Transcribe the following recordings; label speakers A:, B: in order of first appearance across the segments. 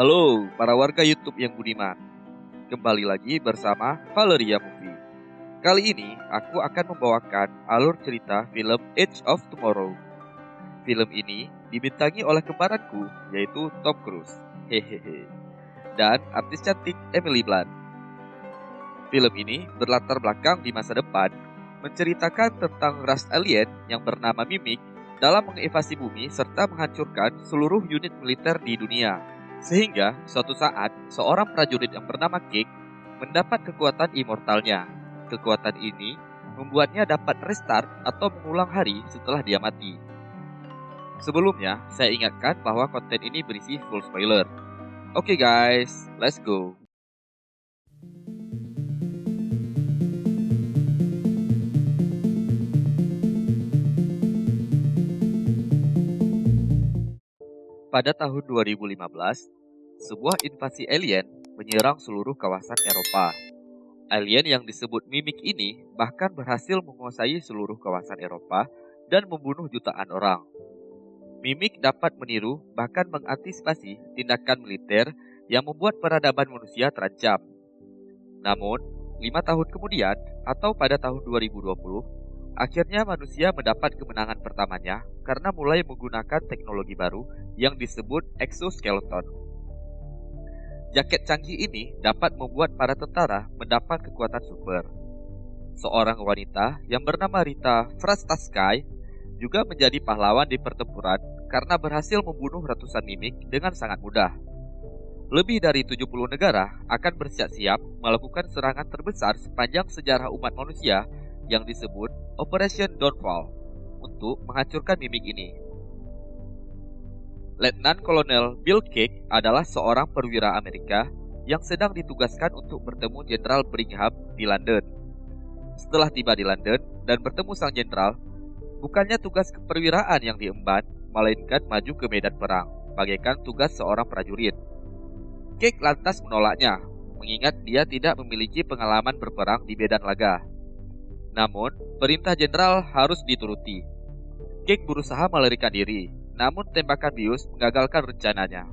A: Halo para warga YouTube yang budiman, kembali lagi bersama Valeria Movie. Kali ini aku akan membawakan alur cerita film Edge of Tomorrow. Film ini dibintangi oleh kembaranku yaitu Tom Cruise, hehehe, dan artis cantik Emily Blunt. Film ini berlatar belakang di masa depan, menceritakan tentang ras alien yang bernama Mimic dalam menginvasi bumi serta menghancurkan seluruh unit militer di dunia. Sehingga suatu saat seorang prajurit yang bernama Cake mendapat kekuatan immortalnya. Kekuatan ini membuatnya dapat restart atau mengulang hari setelah dia mati. Sebelumnya, saya ingatkan bahwa konten ini berisi full spoiler. Oke guys, let's go. Pada tahun 2015, sebuah invasi alien menyerang seluruh kawasan Eropa. Alien yang disebut Mimic ini bahkan berhasil menguasai seluruh kawasan Eropa dan membunuh jutaan orang. Mimic dapat meniru bahkan mengantisipasi tindakan militer yang membuat peradaban manusia terancam. Namun, 5 tahun kemudian atau pada tahun 2020, akhirnya manusia mendapat kemenangan pertamanya karena mulai menggunakan teknologi baru yang disebut exoskeleton. Jaket canggih ini dapat membuat para tentara mendapat kekuatan super. Seorang wanita yang bernama Rita Frastaskay juga menjadi pahlawan di pertempuran karena berhasil membunuh ratusan mimik dengan sangat mudah. Lebih dari 70 negara akan bersiap-siap melakukan serangan terbesar sepanjang sejarah umat manusia yang disebut Operation Dawnfall untuk menghancurkan mimik ini. Letnan Kolonel Bill Cake adalah seorang perwira Amerika yang sedang ditugaskan untuk bertemu Jenderal Brigham di London. Setelah tiba di London dan bertemu sang jenderal, bukannya tugas keperwiraan yang diemban, melainkan maju ke medan perang, bagaikan tugas seorang prajurit. Cake lantas menolaknya, mengingat dia tidak memiliki pengalaman berperang di medan laga. Namun, perintah jenderal harus dituruti. Cake berusaha melarikan diri, namun tembakan bius mengagalkan rencananya.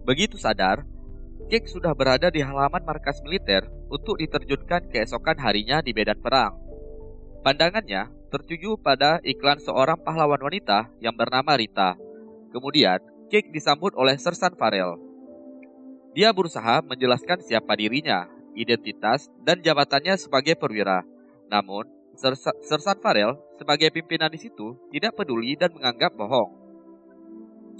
A: Begitu sadar, Cake sudah berada di halaman markas militer untuk diterjunkan keesokan harinya di medan perang. Pandangannya tertuju pada iklan seorang pahlawan wanita yang bernama Rita. Kemudian, Cake disambut oleh Sersan Farrell. Dia berusaha menjelaskan siapa dirinya, identitas, dan jabatannya sebagai perwira. Namun, Sersan Farrell sebagai pimpinan di situ tidak peduli dan menganggap bohong.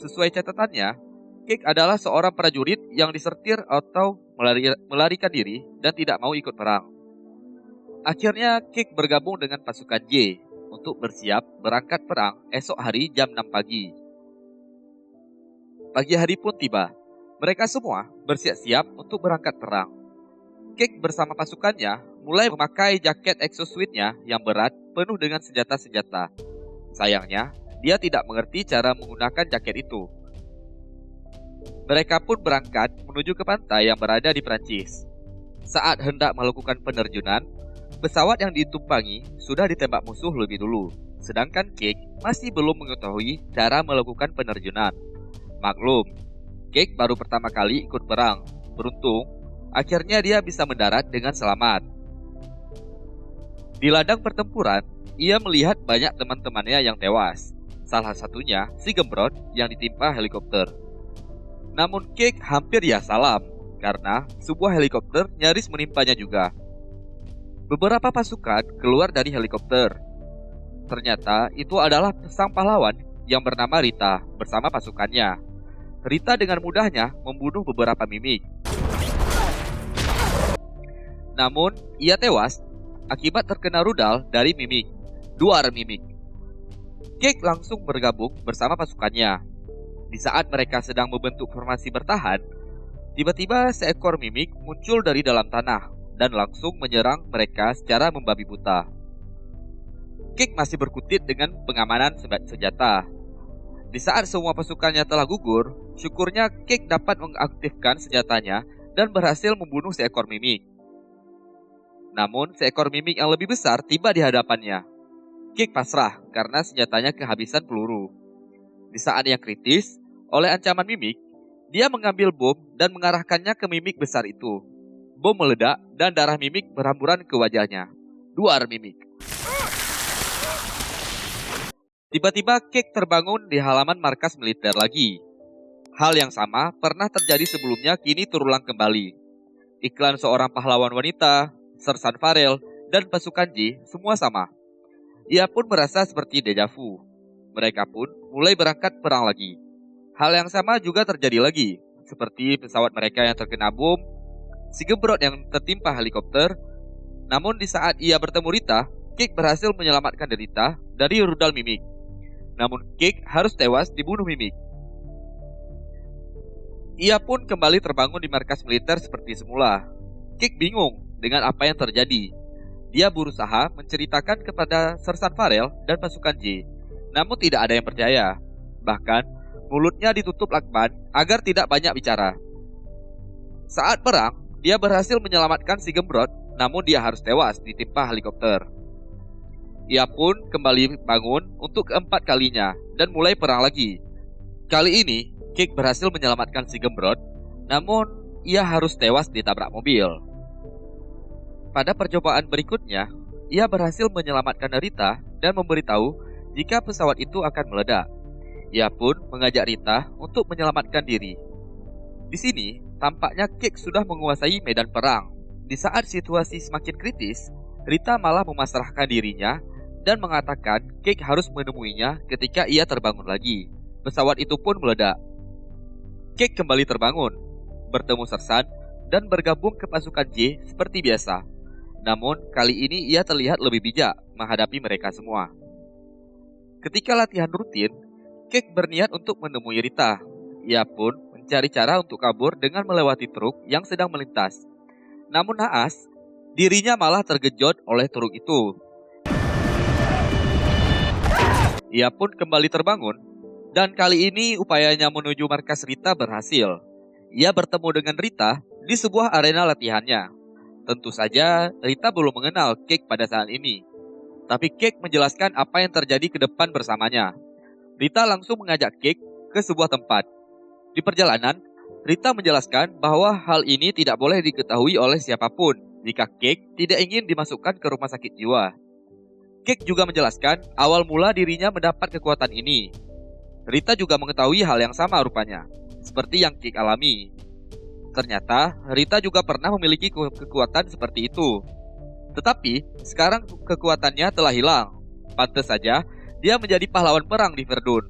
A: Sesuai catatannya, Cake adalah seorang prajurit yang disertir atau melarikan diri dan tidak mau ikut perang. Akhirnya Cake bergabung dengan pasukan J untuk bersiap berangkat perang esok hari jam 6 pagi. Pagi hari pun tiba. Mereka semua bersiap-siap untuk berangkat perang. Cake bersama pasukannya mulai memakai jaket exosuitnya yang berat penuh dengan senjata-senjata. Sayangnya, dia tidak mengerti cara menggunakan jaket itu. Mereka pun berangkat menuju ke pantai yang berada di Prancis. Saat hendak melakukan penerjunan, pesawat yang ditumpangi sudah ditembak musuh lebih dulu, sedangkan Cake masih belum mengetahui cara melakukan penerjunan. Maklum, Cake baru pertama kali ikut perang. Beruntung, akhirnya dia bisa mendarat dengan selamat. Di ladang pertempuran, ia melihat banyak teman-temannya yang tewas. Salah satunya si Gembrot yang ditimpa helikopter. Namun Cake hampir ya salam, karena sebuah helikopter nyaris menimpanya juga. Beberapa pasukan keluar dari helikopter. Ternyata itu adalah sang pahlawan yang bernama Rita bersama pasukannya. Rita dengan mudahnya membunuh beberapa mimik. Namun, ia tewas akibat terkena rudal dari mimik. Duar mimik. Cake langsung bergabung bersama pasukannya. Di saat mereka sedang membentuk formasi bertahan, tiba-tiba seekor mimik muncul dari dalam tanah dan langsung menyerang mereka secara membabi buta. Cake masih berkutit dengan pengamanan senjata. Di saat semua pasukannya telah gugur, syukurnya Cake dapat mengaktifkan senjatanya dan berhasil membunuh seekor mimik. Namun, seekor mimik yang lebih besar tiba di hadapannya. Cake pasrah karena senjatanya kehabisan peluru. Di saat yang kritis, oleh ancaman mimik, Dia mengambil bom dan mengarahkannya ke Mimik besar itu. Bom meledak dan darah Mimik berhamburan ke wajahnya. Duar Mimik. Tiba-tiba Cake terbangun di halaman markas militer lagi. Hal yang sama pernah terjadi sebelumnya kini terulang kembali. Iklan seorang pahlawan wanita, Sersan Farel, dan pasukan J semua sama. Ia pun merasa seperti dejavu. Mereka pun mulai berangkat perang lagi. Hal yang sama juga terjadi lagi, seperti pesawat mereka yang terkena bom, si Gembrot yang tertimpa helikopter. Namun di saat ia bertemu Rita, Cake berhasil menyelamatkan Rita dari rudal Mimik. Namun Cake harus tewas dibunuh Mimik. Ia pun kembali terbangun di markas militer seperti semula. Cake bingung dengan apa yang terjadi. Dia berusaha menceritakan kepada Sersan Farel dan pasukan J, namun tidak ada yang percaya. Bahkan, mulutnya ditutup lakban agar tidak banyak bicara. Saat perang, dia berhasil menyelamatkan si Gembrot, namun dia harus tewas ditimpa helikopter. Ia pun kembali bangun untuk keempat kalinya dan mulai perang lagi. Kali ini, Cake berhasil menyelamatkan si Gembrot, namun ia harus tewas ditabrak mobil. Pada percobaan berikutnya, ia berhasil menyelamatkan Rita dan memberitahu jika pesawat itu akan meledak. Ia pun mengajak Rita untuk menyelamatkan diri. Di sini, tampaknya Cake sudah menguasai medan perang. Di saat situasi semakin kritis, Rita malah memasrahkan dirinya dan mengatakan Cake harus menemuinya ketika ia terbangun lagi. Pesawat itu pun meledak. Cake kembali terbangun, bertemu Sersan, dan bergabung ke pasukan J seperti biasa. Namun, kali ini ia terlihat lebih bijak menghadapi mereka semua. Ketika latihan rutin, Cake berniat untuk menemui Rita. Ia pun mencari cara untuk kabur dengan melewati truk yang sedang melintas. Namun naas, dirinya malah tergejot oleh truk itu. Ia pun kembali terbangun, dan kali ini upayanya menuju markas Rita berhasil. Ia bertemu dengan Rita di sebuah arena latihannya. Tentu saja Rita belum mengenal Cake pada saat ini. Tapi Cake menjelaskan apa yang terjadi ke depan bersamanya. Rita langsung mengajak Cake ke sebuah tempat. Di perjalanan, Rita menjelaskan bahwa hal ini tidak boleh diketahui oleh siapapun jika Cake tidak ingin dimasukkan ke rumah sakit jiwa. Cake juga menjelaskan awal mula dirinya mendapat kekuatan ini. Rita juga mengetahui hal yang sama rupanya, seperti yang Cake alami. Ternyata, Rita juga pernah memiliki kekuatan seperti itu. Tetapi, sekarang kekuatannya telah hilang. Pantas saja, dia menjadi pahlawan perang di Verdun.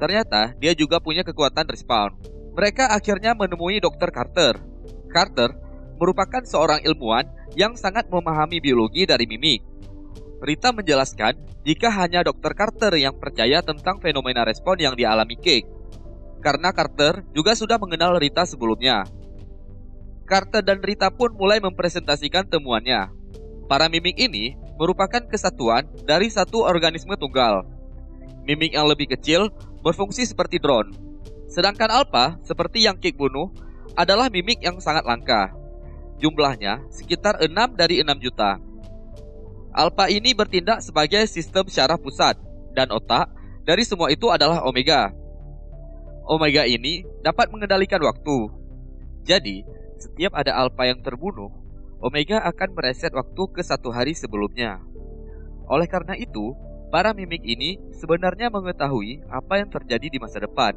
A: Ternyata, dia juga punya kekuatan respawn. Mereka akhirnya menemui Dr. Carter. Carter merupakan seorang ilmuwan yang sangat memahami biologi dari mimik. Rita menjelaskan jika hanya Dr. Carter yang percaya tentang fenomena respon yang dialami Cake. Karena Carter juga sudah mengenal Rita sebelumnya. Carter dan Rita pun mulai mempresentasikan temuannya. Para mimik ini merupakan kesatuan dari satu organisme tunggal. Mimik yang lebih kecil berfungsi seperti drone. Sedangkan alpha, seperti yang Cake bunuh, adalah mimik yang sangat langka. Jumlahnya sekitar 6 dari 6 juta. Alpha ini bertindak sebagai sistem syaraf pusat, dan otak dari semua itu adalah Omega. Omega ini dapat mengendalikan waktu. Jadi, setiap ada alpha yang terbunuh, Omega akan mereset waktu ke 1 hari sebelumnya. Oleh karena itu, para mimik ini sebenarnya mengetahui apa yang terjadi di masa depan,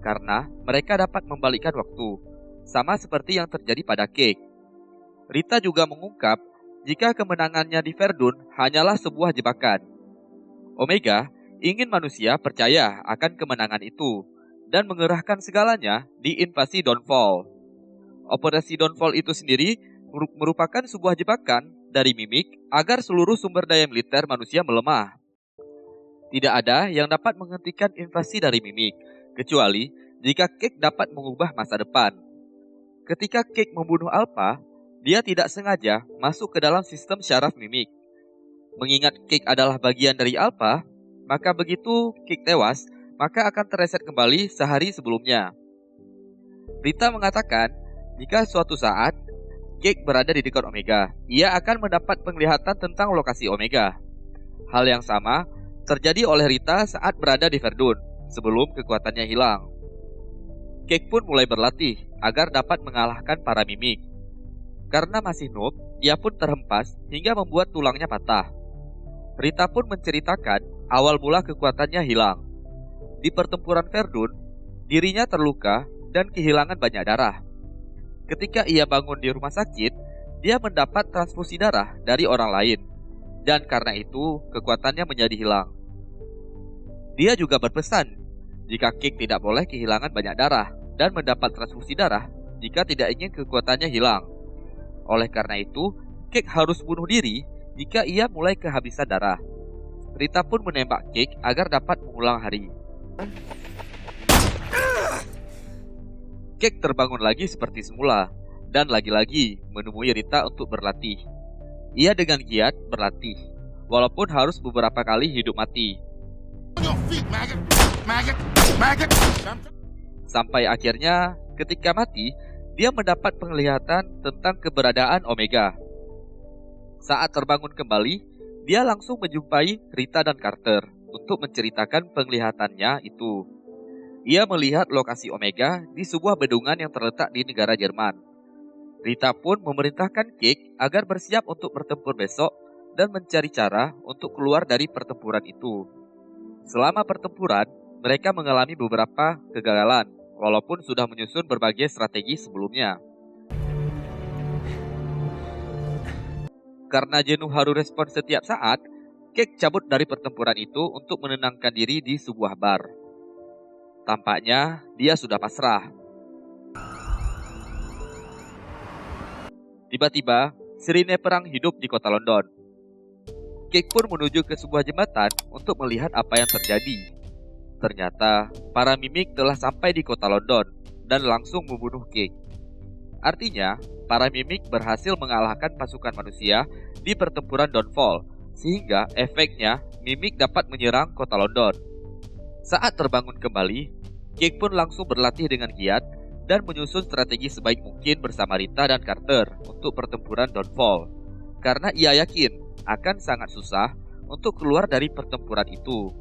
A: karena mereka dapat membalikkan waktu, sama seperti yang terjadi pada Cake. Rita juga mengungkap jika kemenangannya di Verdun hanyalah sebuah jebakan. Omega ingin manusia percaya akan kemenangan itu dan mengerahkan segalanya di invasi Dawnfall. Operasi Dawnfall itu sendiri merupakan sebuah jebakan dari mimik agar seluruh sumber daya militer manusia melemah. Tidak ada yang dapat menghentikan invasi dari mimik, kecuali jika Cake dapat mengubah masa depan. Ketika Cake membunuh Alpha, dia tidak sengaja masuk ke dalam sistem syaraf mimik. Mengingat Cake adalah bagian dari Alpha, maka begitu Cake tewas, maka akan tereset kembali sehari sebelumnya. Rita mengatakan, jika suatu saat Cake berada di dekat Omega, ia akan mendapat penglihatan tentang lokasi Omega. Hal yang sama terjadi oleh Rita saat berada di Verdun, sebelum kekuatannya hilang. Cake pun mulai berlatih agar dapat mengalahkan para mimik. Karena masih noob, ia pun terhempas hingga membuat tulangnya patah. Rita pun menceritakan awal mula kekuatannya hilang. Di pertempuran Verdun, dirinya terluka dan kehilangan banyak darah. Ketika ia bangun di rumah sakit, dia mendapat transfusi darah dari orang lain. Dan karena itu, kekuatannya menjadi hilang. Dia juga berpesan jika Cake tidak boleh kehilangan banyak darah dan mendapat transfusi darah jika tidak ingin kekuatannya hilang. Oleh karena itu, Cake harus bunuh diri jika ia mulai kehabisan darah. Rita pun menembak Cake agar dapat mengulang hari. Cake terbangun lagi seperti semula dan lagi-lagi menemui Rita untuk berlatih. Ia dengan giat berlatih, walaupun harus beberapa kali hidup mati. Sampai akhirnya, ketika mati, dia mendapat penglihatan tentang keberadaan Omega. Saat terbangun kembali, dia langsung menjumpai Rita dan Carter untuk menceritakan penglihatannya itu. Ia melihat lokasi Omega di sebuah bendungan yang terletak di negara Jerman. Rita pun memerintahkan Cake agar bersiap untuk bertempur besok dan mencari cara untuk keluar dari pertempuran itu. Selama pertempuran, mereka mengalami beberapa kegagalan, walaupun sudah menyusun berbagai strategi sebelumnya. Karena jenuh harus respon setiap saat, Cake cabut dari pertempuran itu untuk menenangkan diri di sebuah bar. Tampaknya dia sudah pasrah. Tiba-tiba, sirine perang hidup di kota London. Cake pun menuju ke sebuah jembatan untuk melihat apa yang terjadi. Ternyata, para mimik telah sampai di kota London dan langsung membunuh Cake. Artinya, para mimik berhasil mengalahkan pasukan manusia di pertempuran Downfall, sehingga efeknya mimik dapat menyerang kota London. Saat terbangun kembali, Cake pun langsung berlatih dengan giat dan menyusun strategi sebaik mungkin bersama Rita dan Carter untuk pertempuran Downfall. Karena ia yakin akan sangat susah untuk keluar dari pertempuran itu.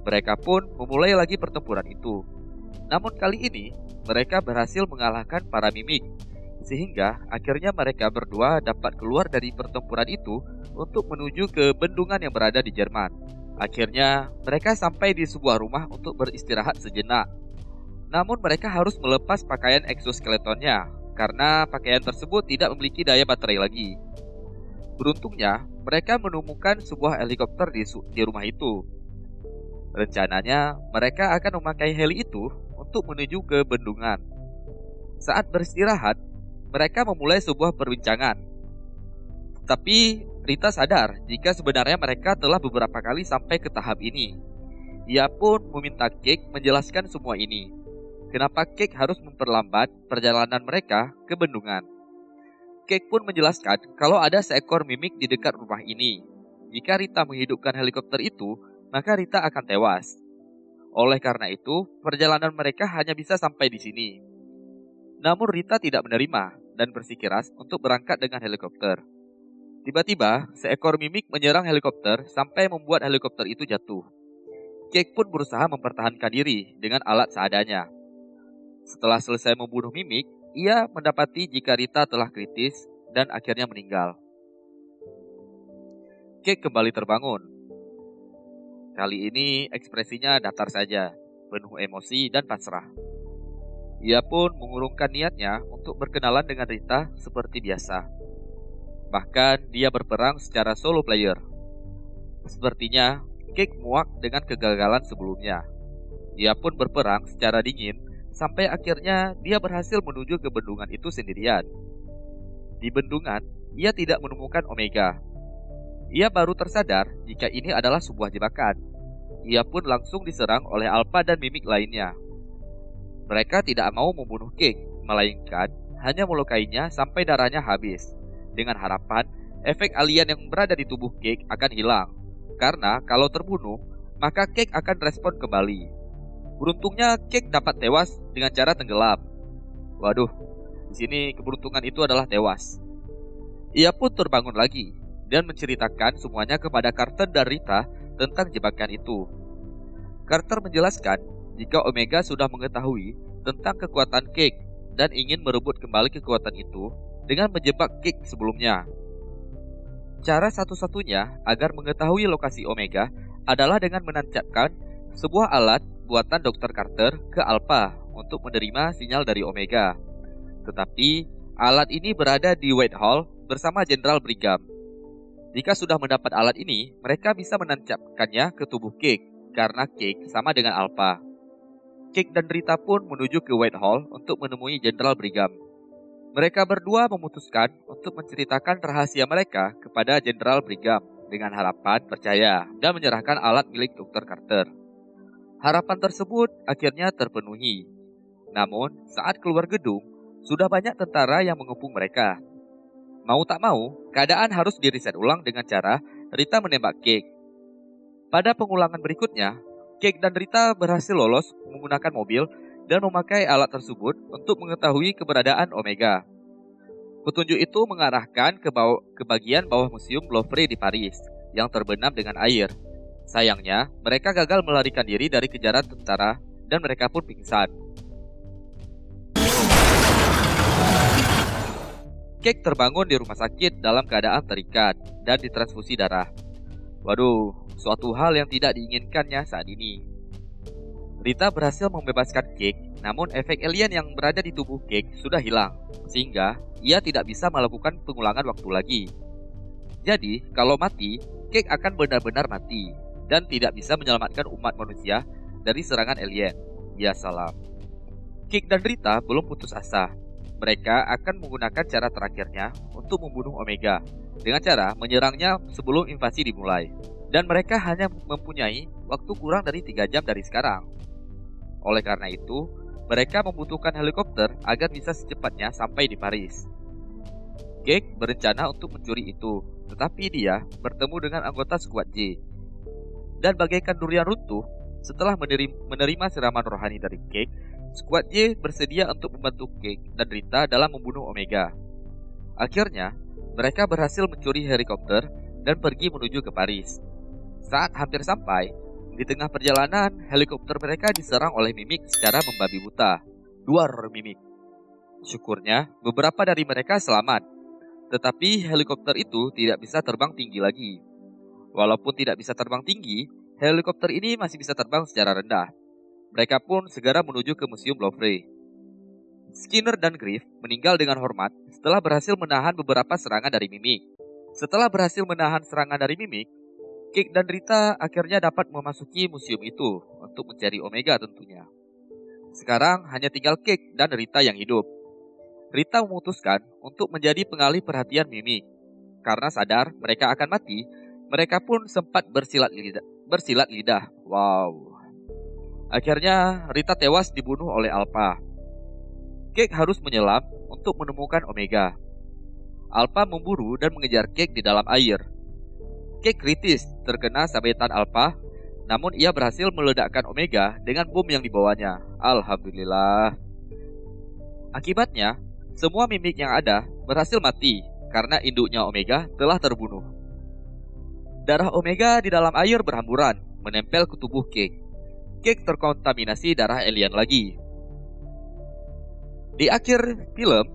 A: Mereka pun memulai lagi pertempuran itu. Namun kali ini, mereka berhasil mengalahkan para mimik, sehingga akhirnya mereka berdua dapat keluar dari pertempuran itu untuk menuju ke bendungan yang berada di Jerman. Akhirnya, mereka sampai di sebuah rumah untuk beristirahat sejenak. Namun mereka harus melepas pakaian exoskeletonnya, karena pakaian tersebut tidak memiliki daya baterai lagi. Beruntungnya, mereka menemukan sebuah helikopter di rumah itu. Rencananya, mereka akan memakai heli itu untuk menuju ke bendungan. Saat beristirahat, mereka memulai sebuah perbincangan. Tapi Rita sadar jika sebenarnya mereka telah beberapa kali sampai ke tahap ini. Ia pun meminta Cake menjelaskan semua ini. Kenapa Cake harus memperlambat perjalanan mereka ke bendungan. Cake pun menjelaskan kalau ada seekor mimik di dekat rumah ini. Jika Rita menghidupkan helikopter itu, maka Rita akan tewas. Oleh karena itu, perjalanan mereka hanya bisa sampai di sini. Namun Rita tidak menerima dan bersikeras untuk berangkat dengan helikopter. Tiba-tiba, seekor mimik menyerang helikopter sampai membuat helikopter itu jatuh. Cake pun berusaha mempertahankan diri dengan alat seadanya. Setelah selesai membunuh mimik, ia mendapati jika Rita telah kritis dan akhirnya meninggal. Cake kembali terbangun. Kali ini ekspresinya datar saja, penuh emosi dan pasrah. Ia pun mengurungkan niatnya untuk berkenalan dengan Rita seperti biasa. Bahkan dia berperang secara solo player. Sepertinya Cake muak dengan kegagalan sebelumnya. Ia pun berperang secara dingin sampai akhirnya dia berhasil menuju ke bendungan itu sendirian. Di bendungan, ia tidak menemukan Omega. Ia baru tersadar jika ini adalah sebuah jebakan. Ia pun langsung diserang oleh Alpha dan mimik lainnya. Mereka tidak mau membunuh Cake, melainkan hanya melukainya sampai darahnya habis. Dengan harapan, efek alien yang berada di tubuh Cake akan hilang. Karena kalau terbunuh, maka Cake akan respon kembali. Beruntungnya Cake dapat tewas dengan cara tenggelam. Waduh, di sini keberuntungan itu adalah tewas. Ia pun terbangun lagi dan menceritakan semuanya kepada Carter dan Rita tentang jebakan itu. Carter menjelaskan jika Omega sudah mengetahui tentang kekuatan Cake dan ingin merebut kembali kekuatan itu dengan menjebak Cake sebelumnya. Cara satu-satunya agar mengetahui lokasi Omega adalah dengan menancapkan sebuah alat buatan Dr. Carter ke Alpha untuk menerima sinyal dari Omega. Tetapi alat ini berada di Whitehall bersama Jenderal Brigham. Jika sudah mendapat alat ini, mereka bisa menancapkannya ke tubuh Cake, karena Cake sama dengan Alpha. Cake dan Rita pun menuju ke Whitehall untuk menemui Jenderal Brigham. Mereka berdua memutuskan untuk menceritakan rahasia mereka kepada Jenderal Brigham dengan harapan percaya dan menyerahkan alat milik Dr. Carter. Harapan tersebut akhirnya terpenuhi. Namun, saat keluar gedung, sudah banyak tentara yang mengepung mereka. Mau tak mau, keadaan harus diriset ulang dengan cara Rita menembak Cake. Pada pengulangan berikutnya, Cake dan Rita berhasil lolos menggunakan mobil dan memakai alat tersebut untuk mengetahui keberadaan Omega. Petunjuk itu mengarahkan ke bagian bawah Museum Louvre di Paris yang terbenam dengan air. Sayangnya, mereka gagal melarikan diri dari kejaran tentara dan mereka pun pingsan. Cake terbangun di rumah sakit dalam keadaan terikat dan ditransfusi darah. Waduh, suatu hal yang tidak diinginkannya saat ini. Rita berhasil membebaskan Cake, namun efek alien yang berada di tubuh Cake sudah hilang, sehingga ia tidak bisa melakukan pengulangan waktu lagi. Jadi, kalau mati, Cake akan benar-benar mati, dan tidak bisa menyelamatkan umat manusia dari serangan alien. Ya salam. Cake dan Rita belum putus asa. Mereka akan menggunakan cara terakhirnya untuk membunuh Omega dengan cara menyerangnya sebelum invasi dimulai. Dan mereka hanya mempunyai waktu kurang dari 3 jam dari sekarang. Oleh karena itu, mereka membutuhkan helikopter agar bisa secepatnya sampai di Paris. Cake berencana untuk mencuri itu, tetapi dia bertemu dengan anggota Squad J. Dan bagaikan durian runtuh, setelah menerima siraman rohani dari Cake, Squad J bersedia untuk membantu Cake dan Rita dalam membunuh Omega. Akhirnya, mereka berhasil mencuri helikopter dan pergi menuju ke Paris. Saat hampir sampai, di tengah perjalanan, helikopter mereka diserang oleh Mimik secara membabi buta. Duar Mimik. Syukurnya, beberapa dari mereka selamat. Tetapi helikopter itu tidak bisa terbang tinggi lagi. Walaupun tidak bisa terbang tinggi, helikopter ini masih bisa terbang secara rendah. Mereka pun segera menuju ke Museum Louvre. Skinner dan Griff meninggal dengan hormat setelah berhasil menahan beberapa serangan dari Mimik. Setelah berhasil menahan serangan dari Mimik, Cake dan Rita akhirnya dapat memasuki museum itu untuk mencari Omega tentunya. Sekarang hanya tinggal Cake dan Rita yang hidup. Rita memutuskan untuk menjadi pengalih perhatian Mimik. Karena sadar mereka akan mati, mereka pun sempat bersilat lidah. Wow. Akhirnya, Rita tewas dibunuh oleh Alpha. Cake harus menyelam untuk menemukan Omega. Alpha memburu dan mengejar Cake di dalam air. Cake kritis terkena sabetan Alpha, namun ia berhasil meledakkan Omega dengan bom yang dibawanya. Alhamdulillah. Akibatnya, semua Mimik yang ada berhasil mati karena induknya Omega telah terbunuh. Darah Omega di dalam air berhamburan, menempel ke tubuh Cake. Cake terkontaminasi darah alien lagi. Di akhir film,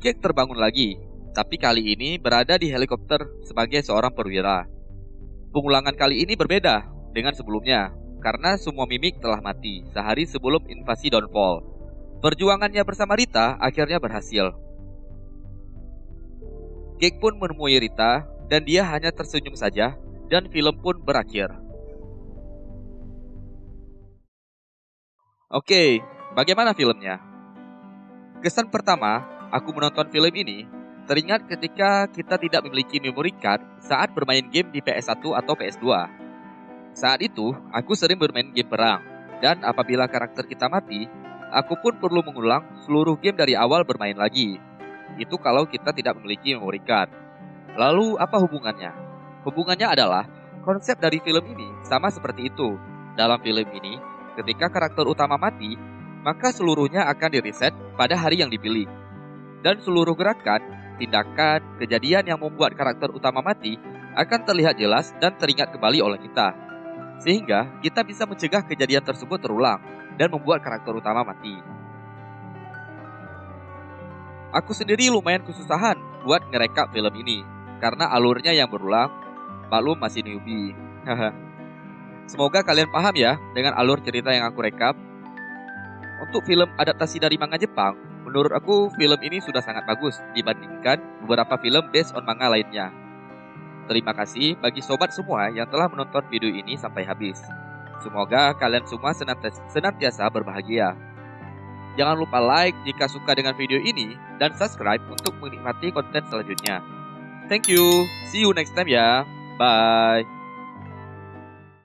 A: Cake terbangun lagi, tapi kali ini berada di helikopter sebagai seorang perwira. Pengulangan kali ini berbeda dengan sebelumnya, karena semua Mimik telah mati sehari sebelum invasi Dawnfall. Perjuangannya bersama Rita akhirnya berhasil. Cake pun menemui Rita, dan dia hanya tersenyum saja, dan film pun berakhir. Oke, bagaimana filmnya? Kesan pertama, aku menonton film ini teringat ketika kita tidak memiliki memory card saat bermain game di PS1 atau PS2. Saat itu, aku sering bermain game perang, dan apabila karakter kita mati, aku pun perlu mengulang seluruh game dari awal bermain lagi. Itu kalau kita tidak memiliki memory card. Lalu apa hubungannya? Hubungannya adalah konsep dari film ini sama seperti itu. Dalam film ini, ketika karakter utama mati, maka seluruhnya akan di-reset pada hari yang dipilih. Dan seluruh gerakan, tindakan, kejadian yang membuat karakter utama mati akan terlihat jelas dan teringat kembali oleh kita. Sehingga kita bisa mencegah kejadian tersebut terulang dan membuat karakter utama mati. Aku sendiri lumayan kesusahan buat ngerekap film ini karena alurnya yang berulang, maklum masih newbie. Semoga kalian paham ya dengan alur cerita yang aku rekap. Untuk film adaptasi dari manga Jepang, menurut aku film ini sudah sangat bagus dibandingkan beberapa film based on manga lainnya. Terima kasih bagi sobat semua yang telah menonton video ini sampai habis. Semoga kalian semua senantiasa berbahagia. Jangan lupa like jika suka dengan video ini dan subscribe untuk menikmati konten selanjutnya. Thank you. See you next time ya. Bye.